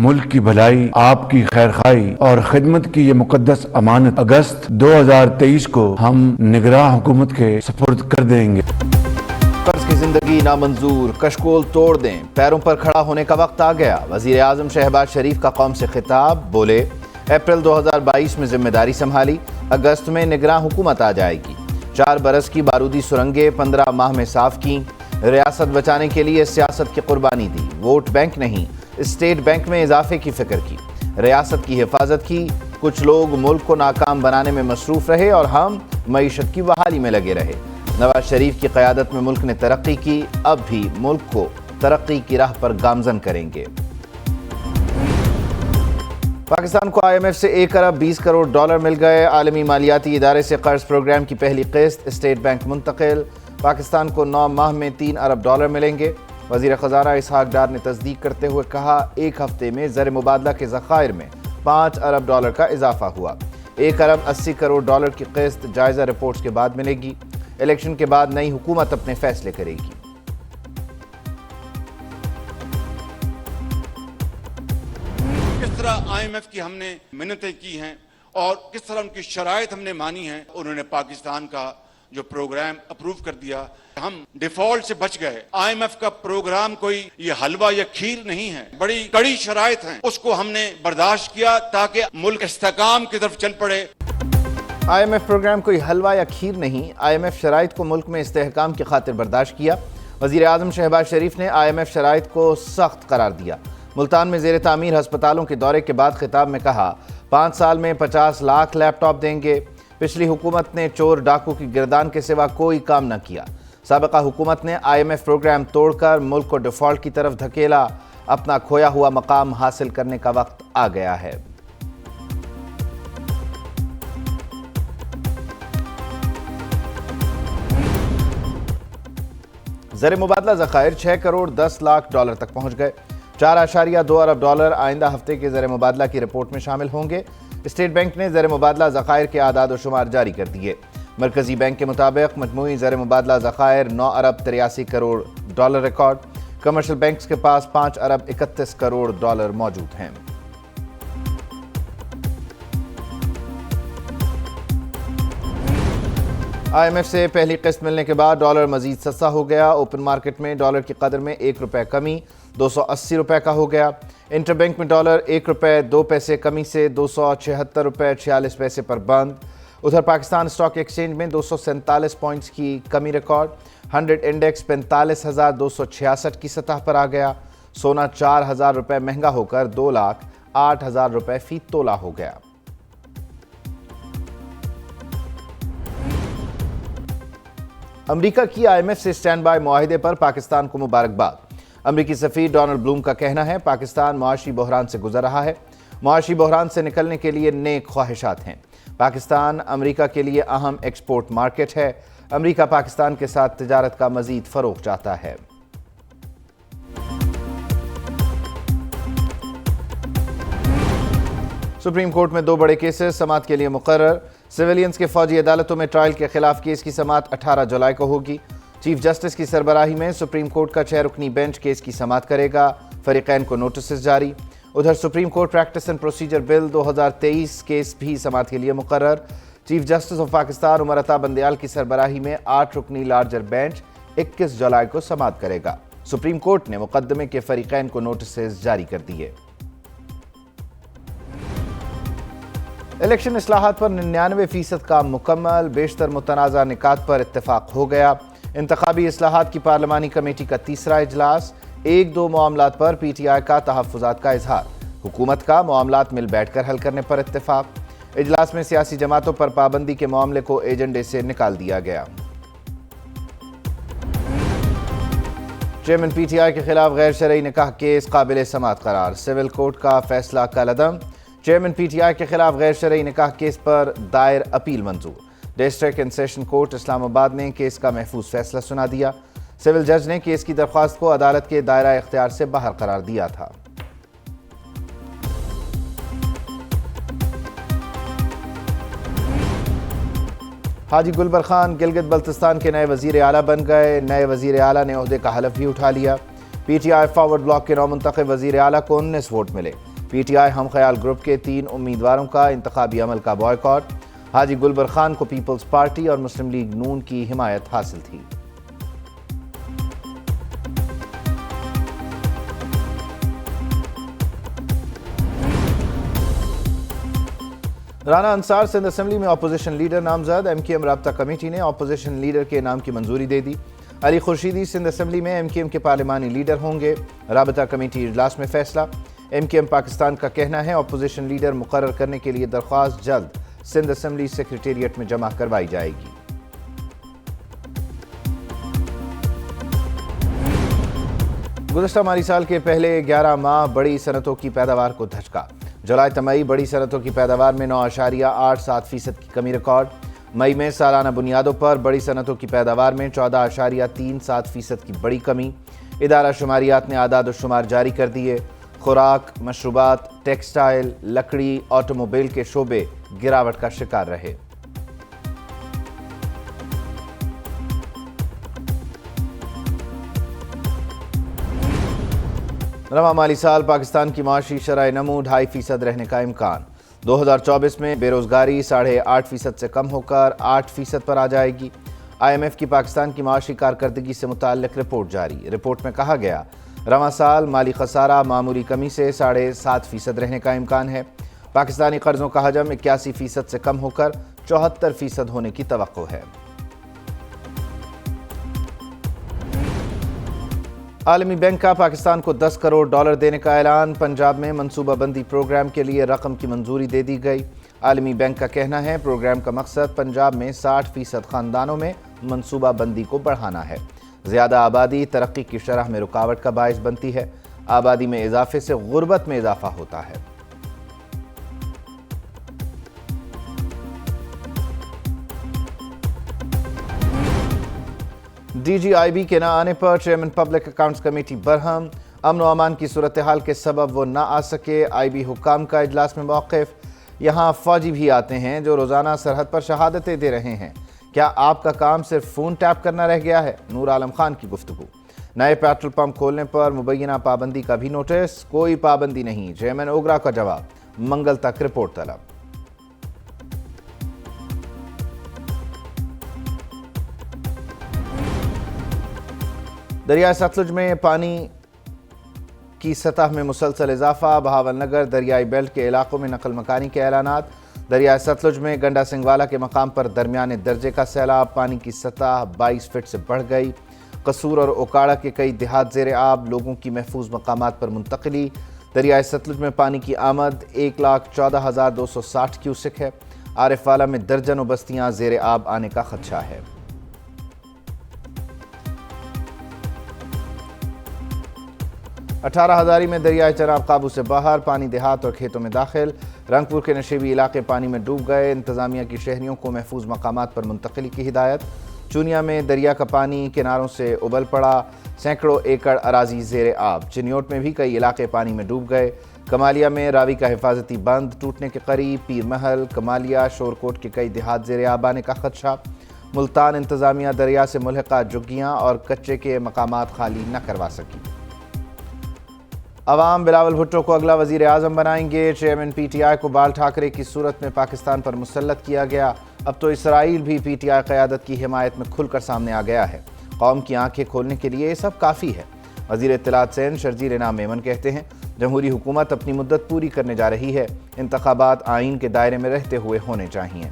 ملک کی بھلائی، آپ کی خیرخواہی اور خدمت کی یہ مقدس امانت اگست 2023 کو ہم نگراں حکومت کے سپرد کر دیں گے۔ قرض کی زندگی نامنظور، کشکول توڑ دیں، پیروں پر کھڑا ہونے کا وقت آ گیا۔ وزیر اعظم شہباز شریف کا قوم سے خطاب، بولے اپریل 2022 میں ذمہ داری سنبھالی، اگست میں نگراں حکومت آ جائے گی۔ 4 برس کی بارودی سرنگیں 15 ماہ میں صاف کیں، ریاست بچانے کے لیے سیاست کی قربانی دی، ووٹ بینک نہیں اسٹیٹ بینک میں اضافے کی فکر کی، ریاست کی حفاظت کی، کچھ لوگ ملک کو ناکام بنانے میں مصروف رہے اور ہم معیشت کی بحالی میں لگے رہے۔ نواز شریف کی قیادت میں ملک نے ترقی کی، اب بھی ملک کو ترقی کی راہ پر گامزن کریں گے۔ پاکستان کو آئی ایم ایف سے 1 ارب 20 کروڑ ڈالر مل گئے، عالمی مالیاتی ادارے سے قرض پروگرام کی پہلی قسط اسٹیٹ بینک منتقل، پاکستان کو 9 ماہ میں 3 ارب ڈالر ملیں گے۔ وزیر خزانہ اسحاق ڈار نے تصدیق کرتے ہوئے کہا، 1 ہفتے میں زر مبادلہ کے ذخائر میں 5 ارب ڈالر کا اضافہ ہوا۔ 1 ارب 80 کروڑ ڈالر کی قسط جائزہ رپورٹس کے بعد ملے گی۔ الیکشن کے بعد نئی حکومت اپنے فیصلے کرے گی۔ کس طرح آئی ایم ایف کی ہم نے منتیں کی ہیں اور کس طرح ان کی شرائط ہم نے مانی ہیں، انہوں نے پاکستان کا جو پروگرام اپروو کر دیا، ہم ڈیفالٹ سے بچ گئے۔ آئی ایم ایف کا پروگرام کوئی یہ حلوہ یا کھیر نہیں ہے، بڑی کڑی شرائط ہیں، اس کو ہم نے برداشت کیا تاکہ ملک استحکام کی طرف چل پڑے۔ آئی ایم ایف پروگرام کوئی حلوہ یا کھیر نہیں، آئی ایم ایف شرائط کو ملک میں استحکام کی خاطر برداشت کیا۔ وزیر اعظم شہباز شریف نے آئی ایم ایف شرائط کو سخت قرار دیا۔ ملتان میں زیر تعمیر ہسپتالوں کے دورے کے بعد خطاب میں کہا، 5 سال میں 50 لاکھ لیپ ٹاپ دیں گے۔ پچھلی حکومت نے چور ڈاکو کی گردان کے سوا کوئی کام نہ کیا۔ سابقہ حکومت نے آئی ایم ایف پروگرام توڑ کر ملک کو ڈیفالٹ کی طرف دھکیلا، اپنا کھویا ہوا مقام حاصل کرنے کا وقت آ گیا ہے۔ زر مبادلہ ذخائر 6 کروڑ 10 لاکھ ڈالر تک پہنچ گئے۔ 4.2 ارب ڈالر آئندہ ہفتے کے زر مبادلہ کی رپورٹ میں شامل ہوں گے۔ اسٹیٹ بینک نے زر مبادلہ ذخائر کے اعداد و شمار جاری کر دیے۔ مرکزی بینک کے مطابق مجموعی زر مبادلہ ذخائر 9 ارب 83 crore dollar record. Commercial banks کے پاس 5 ارب 31 کروڑ ڈالر موجود ہیں۔ آئی ایم ایف سے پہلی قسط ملنے کے بعد ڈالر مزید سستا ہو گیا۔ اوپن مارکیٹ میں ڈالر کی قدر میں 1 روپے کمی 280 روپے کا ہو گیا۔ انٹر بینک میں ڈالر 1 روپے 2 پیسے کمی سے 276 روپے 46 پیسے پر بند۔ ادھر پاکستان اسٹاک ایکسچینج میں 247 پوائنٹس کی کمی ریکارڈ، 100 انڈیکس 45,266 کی سطح پر آ گیا۔ سونا 4,000 روپے مہنگا ہو کر 2,08,000 روپے فی تولہ ہو گیا۔ امریکہ کی آئی ایم ایف سے اسٹینڈ بائی معاہدے پر پاکستان کو مبارکباد۔ امریکی سفیر ڈونلڈ بلوم کا کہنا ہے، پاکستان معاشی بحران سے گزر رہا ہے، معاشی بحران سے نکلنے کے لیے نیک خواہشات ہیں۔ پاکستان امریکہ کے لیے اہم ایکسپورٹ مارکیٹ ہے، امریکہ پاکستان کے ساتھ تجارت کا مزید فروغ چاہتا ہے۔ سپریم کورٹ میں 2 بڑے کیسز سماعت کے لیے مقرر۔ سویلینز کے فوجی عدالتوں میں ٹرائل کے خلاف کیس کی سماعت 18 جولائی کو ہوگی۔ چیف جسٹس کی سربراہی میں سپریم کورٹ کا 6 رکنی بینچ کیس کی سماعت کرے گا، فریقین کو نوٹسز جاری۔ ادھر supreme court practice and procedure bill 2023 case بھی سماعت کے لیے مقرر۔ Chief justice of Pakistan Umar Ata Bandial کی سربراہی میں 8 رکنی لارجر بینچ 21 جولائی کو سماعت کرے گا۔ سپریم کورٹ نے مقدمے کے فریقین کو نوٹسز جاری کر دیے۔ الیکشن اصلاحات پر 99% کام مکمل، بیشتر متنازع نکات پر اتفاق ہو گیا۔ انتخابی اصلاحات کی پارلیمانی کمیٹی کا تیسرا اجلاس، 1-2 معاملات پر پی ٹی آئی کا تحفظات کا اظہار، حکومت کا معاملات مل بیٹھ کر حل کرنے پر اتفاق۔ اجلاس میں سیاسی جماعتوں پر پابندی کے معاملے کو ایجنڈے سے نکال دیا گیا۔ چیئرمین پی ٹی آئی کے خلاف غیر شرعی نکاح کیس قابل سماعت قرار، سول کورٹ کا فیصلہ کالعدم۔ چیئرمین پی ٹی آئی کے خلاف غیر شرعی نکاح کیس پر دائر اپیل منظور، district and session court Islamabad نے کیس کا محفوظ فیصلہ سنا دیا۔ سول جج نے کیس کی درخواست کو عدالت کے دائرہ اختیار سے باہر قرار دیا تھا۔ حاجی گلبر خان گلگت بلتستان کے نئے وزیر اعلیٰ بن گئے۔ نئے وزیر اعلیٰ نے عہدے کا حلف بھی اٹھا لیا۔ P T I forward block کے نومنتخب وزیر اعلیٰ کو 19 ووٹ ملے۔ پی ٹی آئی ہم خیال گروپ کے 3 امیدواروں کا انتخابی عمل کا بائیکاٹ۔ حاجی گلبر خان کو پیپلز پارٹی اور مسلم لیگ نون کی حمایت حاصل تھی۔ رانا انصار سندھ اسمبلی میں اپوزیشن لیڈر نامزد۔ ایم کیو ایم رابطہ کمیٹی نے اپوزیشن لیڈر کے نام کی منظوری دے دی۔ علی خورشیدی سندھ اسمبلی میں ایم کیو ایم کے پارلیمانی لیڈر ہوں گے۔ رابطہ کمیٹی اجلاس میں فیصلہ۔ ایم کیو ایم پاکستان کا کہنا ہے اپوزیشن لیڈر مقرر کرنے کے لیے درخواست جلد سندھ اسمبلی سیکریٹریٹ میں جمع کروائی جائے گی۔ گزشتہ مالی سال کے پہلے 11 ماہ بڑی صنعتوں کی پیداوار کو دھچکا۔ جولائی تمئی بڑی صنعتوں کی پیداوار میں 9.87% کی کمی ریکارڈ۔ مئی میں سالانہ بنیادوں پر بڑی صنعتوں کی پیداوار میں 14.37% کی بڑی کمی۔ ادارہ شماریات نے اعداد و شمار جاری کر دیے۔ خوراک، مشروبات، ٹیکسٹائل، لکڑی، آٹوموبائل کے شعبے گراوٹ کا شکار رہے۔ رواں مالی سال پاکستان کی معاشی شرح نمو 2.5% رہنے کا امکان۔ 2024 میں بے روزگاری 8.5% سے کم ہو کر 8% پر آ جائے گی۔ آئی ایم ایف کی پاکستان کی معاشی کارکردگی سے متعلق رپورٹ جاری۔ رپورٹ میں کہا گیا رواں سال مالی خسارہ معمولی کمی سے 7.5% رہنے کا امکان ہے۔ پاکستانی قرضوں کا حجم 81% سے کم ہو کر 74% ہونے کی توقع ہے۔ عالمی بینک کا پاکستان کو $10 کروڑ دینے کا اعلان۔ پنجاب میں منصوبہ بندی پروگرام کے لیے رقم کی منظوری دے دی گئی۔ عالمی بینک کا کہنا ہے پروگرام کا مقصد پنجاب میں 60% خاندانوں میں منصوبہ بندی کو بڑھانا ہے۔ زیادہ آبادی ترقی کی شرح میں رکاوٹ کا باعث بنتی ہے۔ آبادی میں اضافے سے غربت میں اضافہ ہوتا ہے۔ ڈی جی آئی بی کے نہ آنے پر چیئرمین پبلک اکاؤنٹس کمیٹی برہم۔ امن و امان کی صورتحال کے سبب وہ نہ آ سکے۔ آئی بی حکام کا اجلاس میں موقف۔ یہاں فوجی بھی آتے ہیں جو روزانہ سرحد پر شہادتیں دے رہے ہیں۔ کیا آپ کا کام صرف فون ٹیپ کرنا رہ گیا ہے؟ نور عالم خان کی گفتگو۔ نئے پیٹرول پمپ کھولنے پر مبینہ پابندی کا بھی نوٹس۔ کوئی پابندی نہیں، چیئرمین اوگرا کا جواب۔ منگل تک رپورٹ طلب۔ دریائے ستلج میں پانی کی سطح میں مسلسل اضافہ۔ بہاول نگر دریائی بیلٹ کے علاقوں میں نقل مکانی کے اعلانات۔ دریائے ستلج میں گنڈا سنگوالا کے مقام پر درمیانے درجے کا سیلاب۔ پانی کی سطح 22 فٹ سے بڑھ گئی۔ قصور اور اوکاڑا کے کئی دیہات زیر آب، لوگوں کی محفوظ مقامات پر منتقلی۔ دریائے ستلج میں پانی کی آمد 1,14,260 کیوسک ہے۔ عارف والا میں درجنوں بستیاں زیر آب آنے کا خدشہ ہے۔ اٹھارہ ہزاری میں دریائے چناب قابو سے باہر، پانی دیہات اور کھیتوں میں داخل۔ رنگپور کے نشیبی علاقے پانی میں ڈوب گئے۔ انتظامیہ کی شہریوں کو محفوظ مقامات پر منتقلی کی ہدایت۔ چونیا میں دریا کا پانی کناروں سے ابل پڑا، سینکڑوں ایکڑ اراضی زیر آب۔ چنیوٹ میں بھی کئی علاقے پانی میں ڈوب گئے۔ کمالیہ میں راوی کا حفاظتی بند ٹوٹنے کے قریب۔ پیر محل، کمالیہ، شورکوٹ کے کئی دیہات زیر آب آنے کا خدشہ۔ ملتان انتظامیہ دریا سے ملحقہ جھگیاں اور کچے کے مقامات خالی نہ کروا سکی۔ عوام بلاول بھٹو کو اگلا وزیر اعظم بنائیں گے۔ چیئرمین پی ٹی آئی کو بال ٹھاکرے کی صورت میں پاکستان پر مسلط کیا گیا۔ اب تو اسرائیل بھی پی ٹی آئی قیادت کی حمایت میں کھل کر سامنے آ گیا ہے۔ قوم کی آنکھیں کھولنے کے لیے یہ سب کافی ہے۔ وزیر اطلاعات سین شرجیل انعام میمن کہتے ہیں جمہوری حکومت اپنی مدت پوری کرنے جا رہی ہے۔ انتخابات آئین کے دائرے میں رہتے ہوئے ہونے چاہیے۔